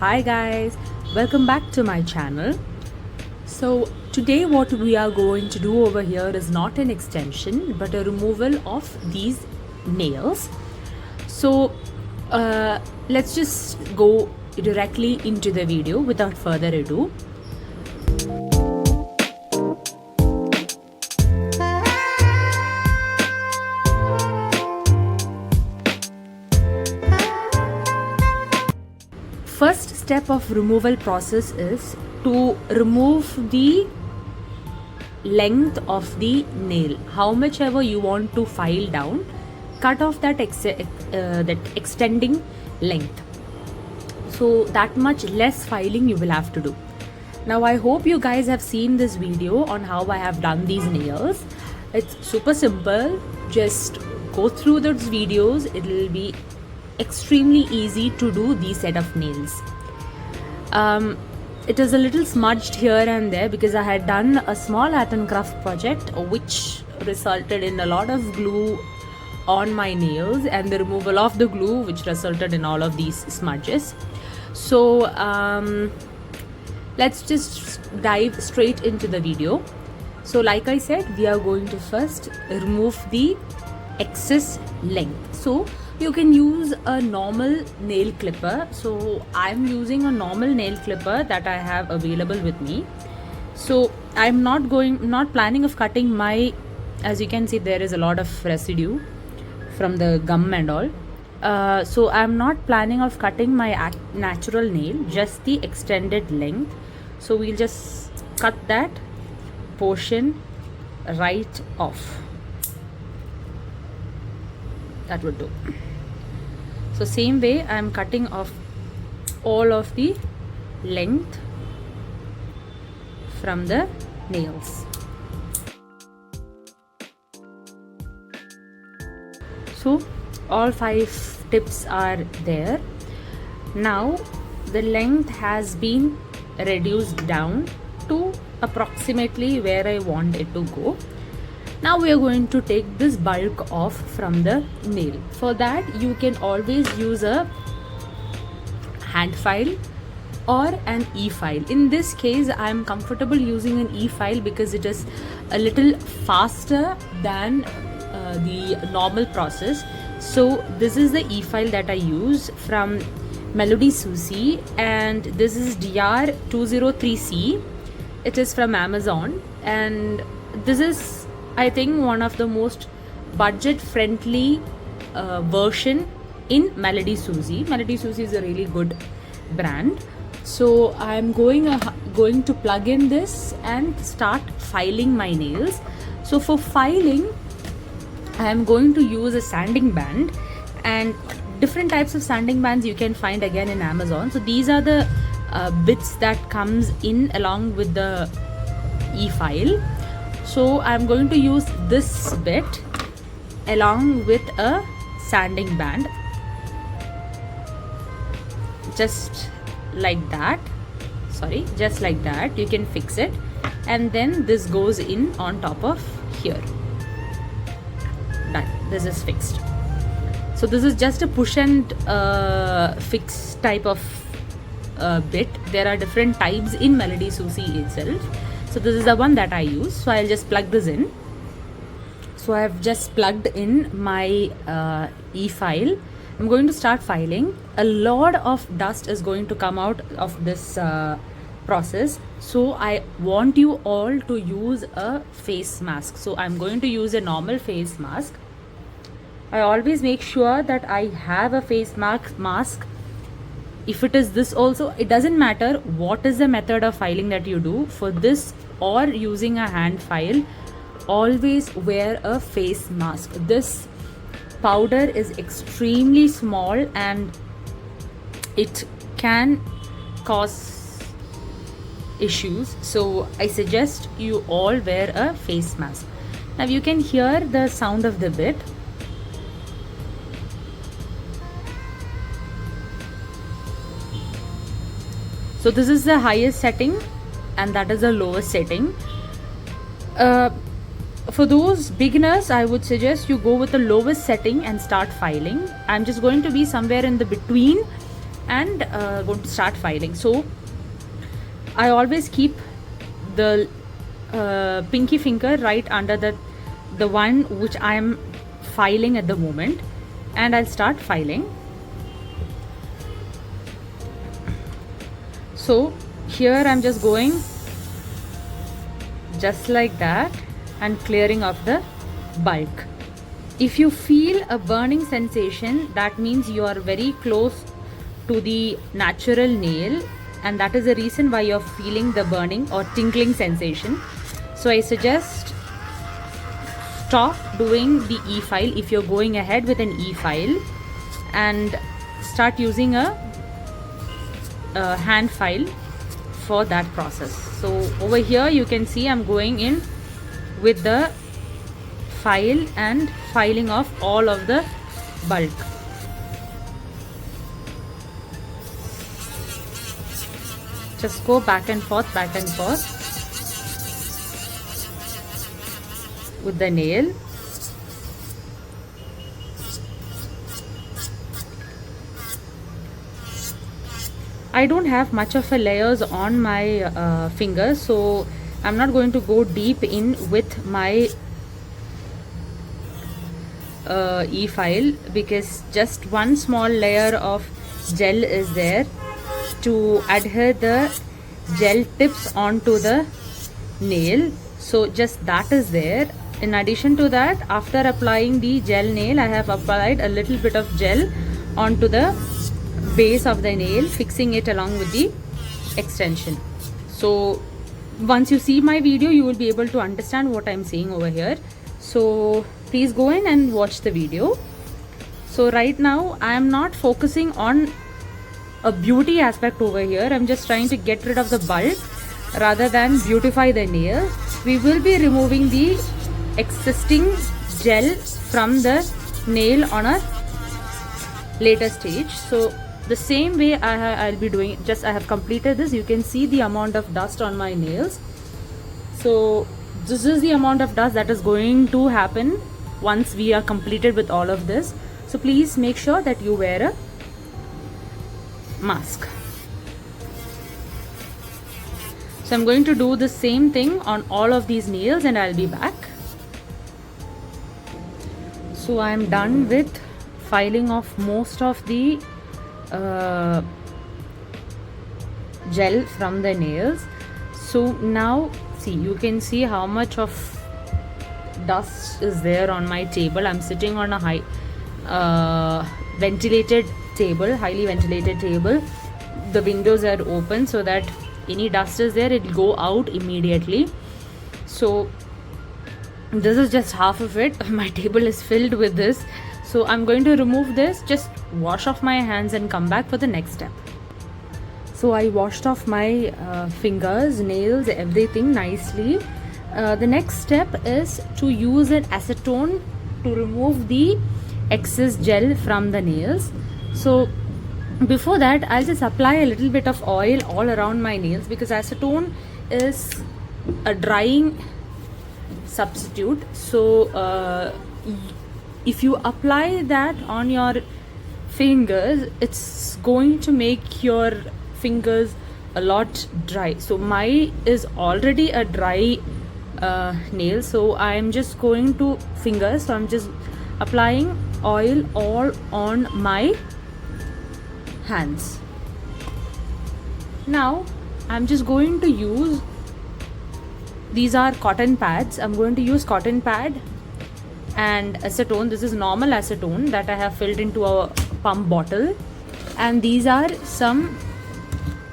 Hi guys, welcome back to my channel. So today what we are going to do over here is not an extension but a removal of these nails. So let's just go directly into the video without further ado. First step of removal process is to remove the length of the nail. How much ever you want to file down, cut off that extending length. So that much less filing you will have to do. Now I hope you guys have seen this video on how I have done these nails. It's super simple. Just go through those videos. It will be extremely easy to do these set of nails. It is a little smudged here and there because I had done a small art and craft project which resulted in a lot of glue on my nails and the removal of the glue which resulted in all of these smudges. So let's just dive straight into the video. So like I said, we are going to first remove the excess length. So you can use a normal nail clipper. So I'm using a normal nail clipper that I have available with me. So I'm not planning of cutting my, as you can see there is a lot of residue from the gum and all. So I'm not planning of cutting my natural nail, just the extended length. So we'll just cut that portion right off. That would do. So same way I am cutting off all of the length from the nails. So all 5 tips are there. Now the length has been reduced down to approximately where I want it to go. Now we are going to take this bulk off from the nail. For that you can always use a hand file or an e-file. In this case I am comfortable using an e-file because it is a little faster than the normal process. So this is the e-file that I use from Melody Susie and this is DR203C. It is from Amazon and this is, I think, one of the most budget friendly version in Melody Susie. Melody Susie is a really good brand. So I'm going to plug in this and start filing my nails. So for filing I am going to use a sanding band, and different types of sanding bands you can find again in Amazon. So these are the bits that comes in along with the e-file. So I'm going to use this bit along with a sanding band, just like that. Just like that. You can fix it, and then this goes in on top of here. Done. This is fixed. So this is just a push and fix type of bit. There are different types in Melody Susie itself. So this is the one that I use. So I'll just plug this in. So I have just plugged in my e-file. I'm going to start filing. A lot of dust is going to come out of this process. So I want you all to use a face mask. So I'm going to use a normal face mask. I always make sure that I have a face mask. If it is this also, it doesn't matter what is the method of filing that you do. For this or using a hand file, always wear a face mask. This powder is extremely small and it can cause issues. So I suggest you all wear a face mask. Now you can hear the sound of the bit. So this is the highest setting and that is the lowest setting. For those beginners, I would suggest you go with the lowest setting and start filing. I'm just going to be somewhere in the between and going to start filing. So I always keep the pinky finger right under the one which I am filing at the moment, and I'll start filing. So here I'm just going just like that and clearing off the bulk. If you feel a burning sensation, that means you are very close to the natural nail, and that is the reason why you're feeling the burning or tingling sensation. So I suggest stop doing the e-file if you're going ahead with an e-file, and start using a hand file for that process. So over here you can see I'm going in with the file and filing off all of the bulk. Just go back and forth with the nail. I don't have much of a layers on my fingers, so I'm not going to go deep in with my e-file, because just one small layer of gel is there to adhere the gel tips onto the nail. So just that is there. In addition to that, after applying the gel nail, I have applied a little bit of gel onto the base of the nail, fixing it along with the extension. So once you see my video, you will be able to understand what I'm saying over here. So please go in and watch the video. So right now I am not focusing on a beauty aspect over here. I'm just trying to get rid of the bulk rather than beautify the nail. We will be removing the existing gel from the nail on a later stage. So the same way I'll be doing, just I have completed this. You can see the amount of dust on my nails. So this is the amount of dust that is going to happen once we are completed with all of this. So please make sure that you wear a mask. So I'm going to do the same thing on all of these nails and I'll be back. So I'm done with filing off most of the gel from the nails. So now see, you can see how much of dust is there on my table. I'm sitting on a high ventilated table, highly ventilated table. The windows are open so that any dust is there, it will go out immediately. So this is just half of it. My table is filled with this. So I'm going to remove this, just wash off my hands and come back for the next step. So I washed off my fingers, nails, everything nicely. The next step is to use an acetone to remove the excess gel from the nails. So before that, I'll just apply a little bit of oil all around my nails, because acetone is a drying substitute. So if you apply that on your fingers, it's going to make your fingers a lot dry. So my is already a dry nail, so I'm just going to fingers. So I'm just applying oil all on my hands. Now I'm just going to use, these are cotton pads. I'm going to use cotton pad and acetone. This is normal acetone that I have filled into a pump bottle, and these are some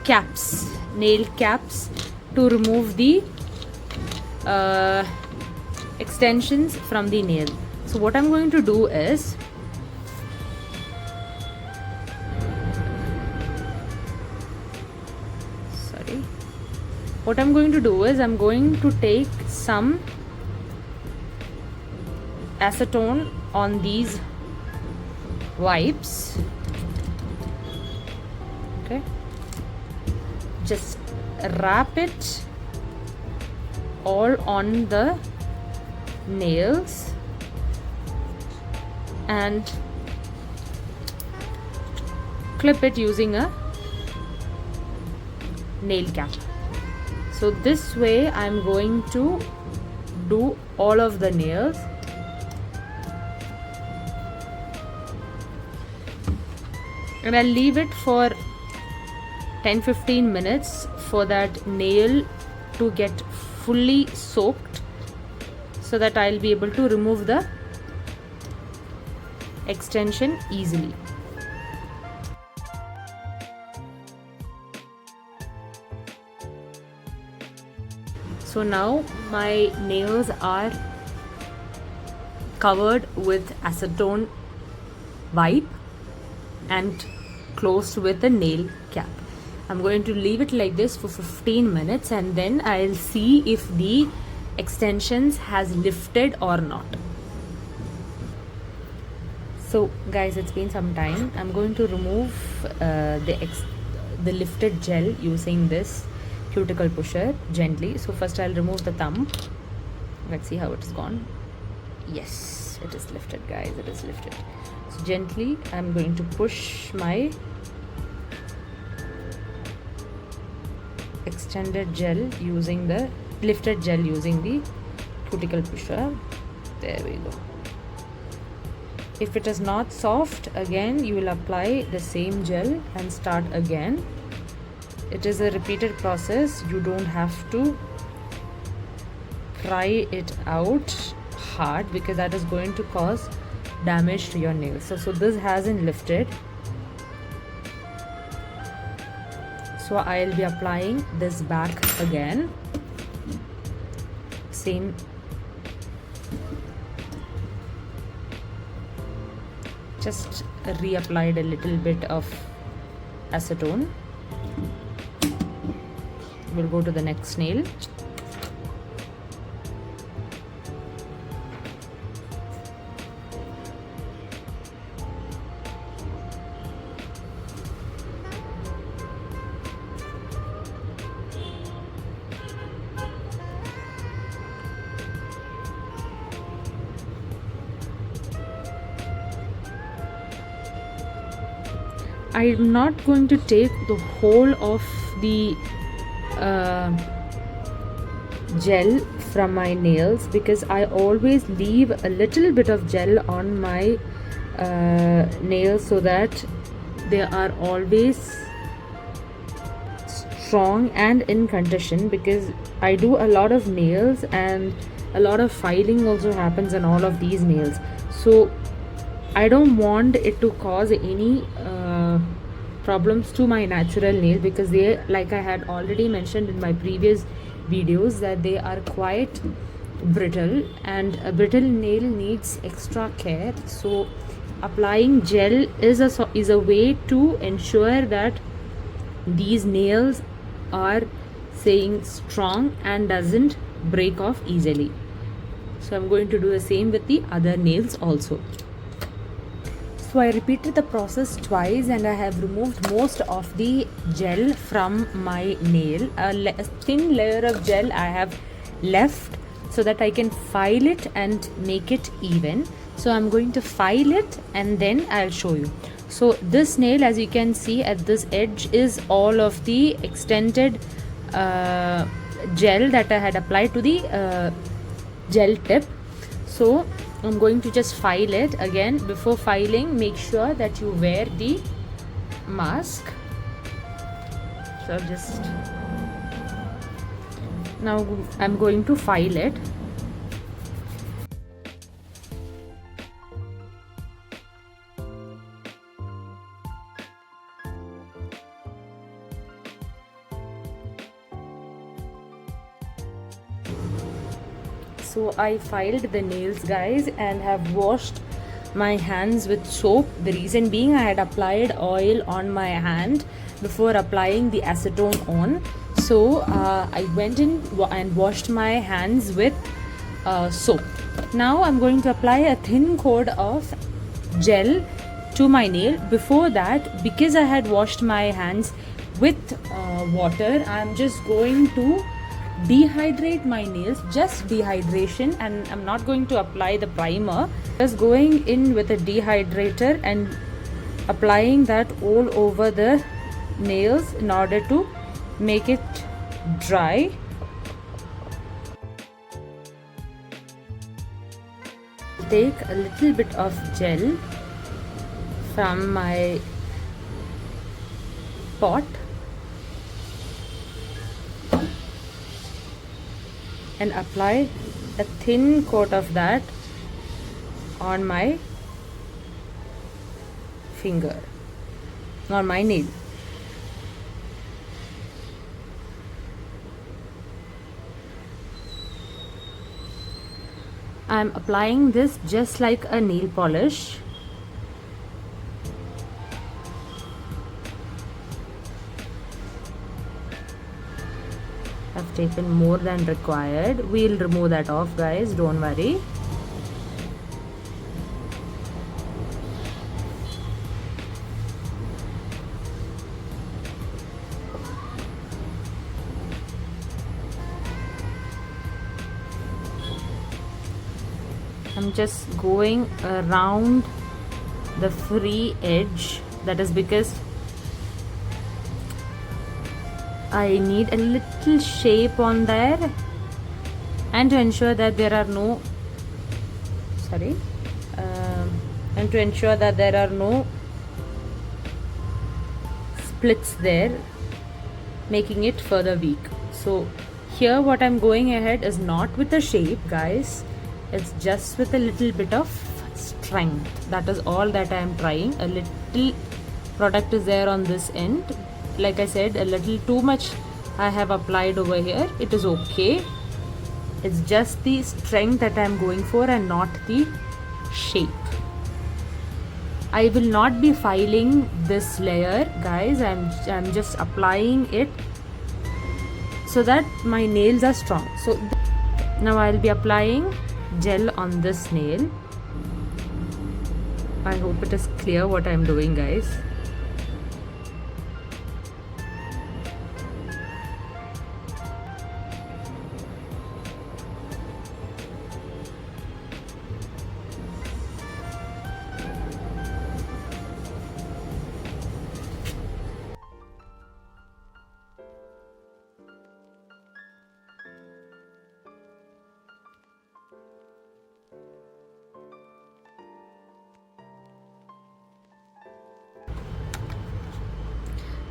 caps, nail caps, to remove the extensions from the nail. So what I'm going to do is, I'm going to take some acetone on these wipes. Okay, just wrap it all on the nails and clip it using a nail cap. So this way I'm going to do all of the nails. And I'll leave it for 10-15 minutes for that nail to get fully soaked, so that I'll be able to remove the extension easily. So now my nails are covered with acetone wipe and closed with a nail cap. I'm going to leave it like this for 15 minutes and then I'll see if the extensions has lifted or not. So guys, it's been some time. I'm going to remove the lifted gel using this cuticle pusher gently. So first I'll remove the thumb. Let's see how it's gone. Yes, it is lifted, guys. It is lifted. So gently I'm going to push my extended gel using the lifted gel using the cuticle pusher. There we go. If it is not soft, again you will apply the same gel and start again. It is a repeated process. You don't have to pry it out hard because that is going to cause damage to your nails. So this hasn't lifted. So I'll be applying this back again. Same. Just reapplied a little bit of acetone. We'll go to the next nail. I'm not going to take the whole of the gel from my nails because I always leave a little bit of gel on my nails so that they are always strong and in condition, because I do a lot of nails and a lot of filing also happens on all of these nails. So I don't want it to cause any problems to my natural nail, because they, like I had already mentioned in my previous videos, that they are quite brittle and a brittle nail needs extra care. So applying gel is a way to ensure that these nails are staying strong and doesn't break off easily. So I'm going to do the same with the other nails also. So I repeated the process twice and I have removed most of the gel from my nail. A thin layer of gel I have left so that I can file it and make it even. So I'm going to file it and then I'll show you. So this nail, as you can see at this edge, is all of the extended gel that I had applied to the gel tip. So I'm going to just file it again. Before filing, make sure that you wear the mask. So just now I'm going to file it. So I filed the nails, guys, and have washed my hands with soap. The reason being, I had applied oil on my hand before applying the acetone on. So I went in and washed my hands with soap. Now I'm going to apply a thin coat of gel to my nail. Before that, because I had washed my hands with water, I'm just going to dehydrate my nails, just dehydration, and I'm not going to apply the primer. Just going in with a dehydrator and applying that all over the nails in order to make it dry. Take a little bit of gel from my pot and apply a thin coat of that on my finger or my nail. I'm applying this just like a nail polish. I've taken more than required. We'll remove that off, guys, don't worry. I'm just going around the free edge. That is because I need a little shape on there, and to ensure that there are no splits there, making it further weak. So here what I'm going ahead is not with a shape, guys. It's just with a little bit of strength. That is all that I am trying. A little product is there on this end. Like I said, a little too much I have applied over here. It is okay. It's just the strength that I am going for and not the shape. I will not be filing this layer, guys. I'm just applying it so that my nails are strong. So now I'll be applying gel on this nail. I hope it is clear what I'm doing, guys.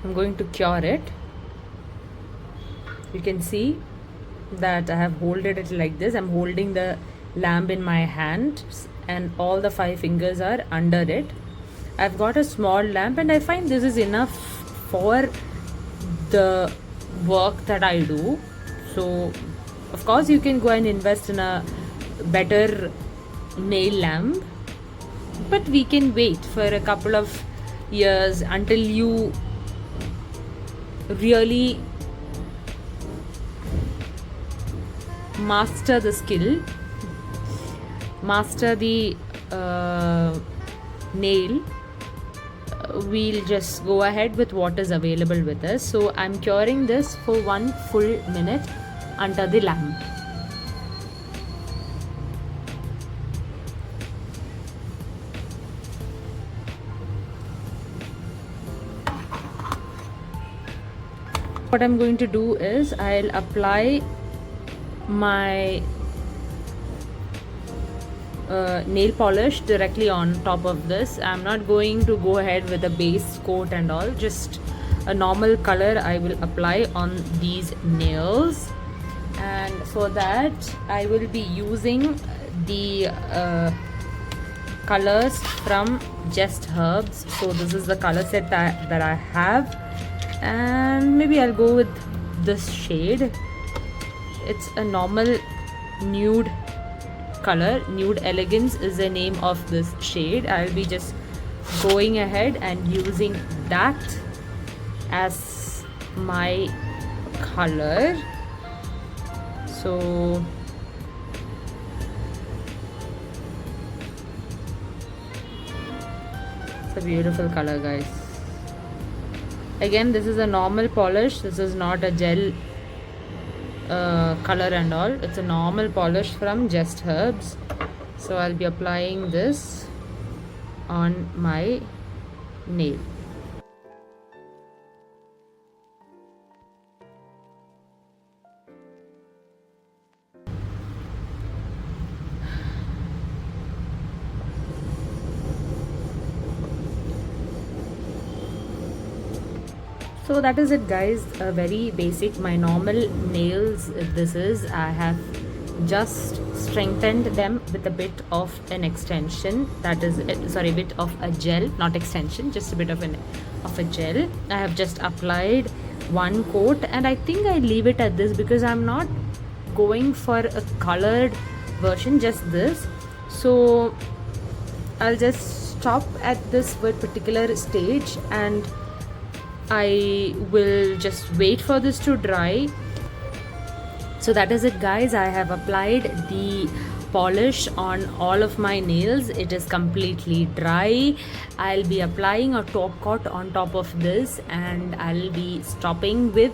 I'm going to cure it. You can see that I have holded it like this. I'm holding the lamp in my hand and all the 5 fingers are under it. I've got a small lamp and I find this is enough for the work that I do. So of course you can go and invest in a better nail lamp, but we can wait for a couple of years until you really master the skill, master the nail. We'll just go ahead with what is available with us. So I'm curing this for 1 full minute under the lamp. What I'm going to do is I'll apply my nail polish directly on top of this. I'm not going to go ahead with a base coat and all, just a normal color I will apply on these nails. And for that I will be using the colors from Just Herbs. So this is the color set that I have, and maybe I'll go with this shade. It's a normal nude color. Nude Elegance is the name of this shade. I'll be just going ahead and using that as my color. So it's a beautiful color, guys. Again, this is a normal polish. This is not a gel color and all. It's a normal polish from Just Herbs. So I'll be applying this on my nail. So that is it, guys. Very basic, my normal nails. This is, I have just strengthened them with a bit of an extension, that is sorry, bit of a gel, not extension, just a bit of a gel. I have just applied one coat, and I think I leave it at this because I'm not going for a colored version, just this. So I'll just stop at this particular stage, and I will just wait for this to dry. So that is it, guys. I have applied the polish on all of my nails. It is completely dry. I'll be applying a top coat on top of this, and I'll be stopping with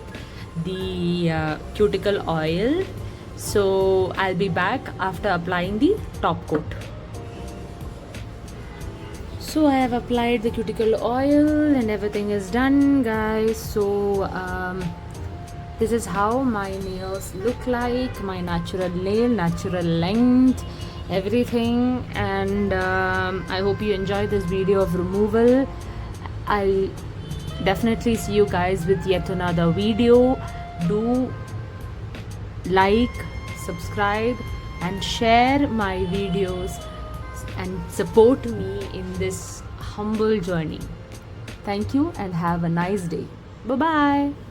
the cuticle oil. So I'll be back after applying the top coat. So I have applied the cuticle oil and everything is done, guys. So this is how my nails look like, my natural nail, natural length, everything. And I hope you enjoyed this video of removal. I'll definitely see you guys with yet another video. Do like, subscribe and share my videos and support me in this humble journey. Thank you and have a nice day. Bye bye.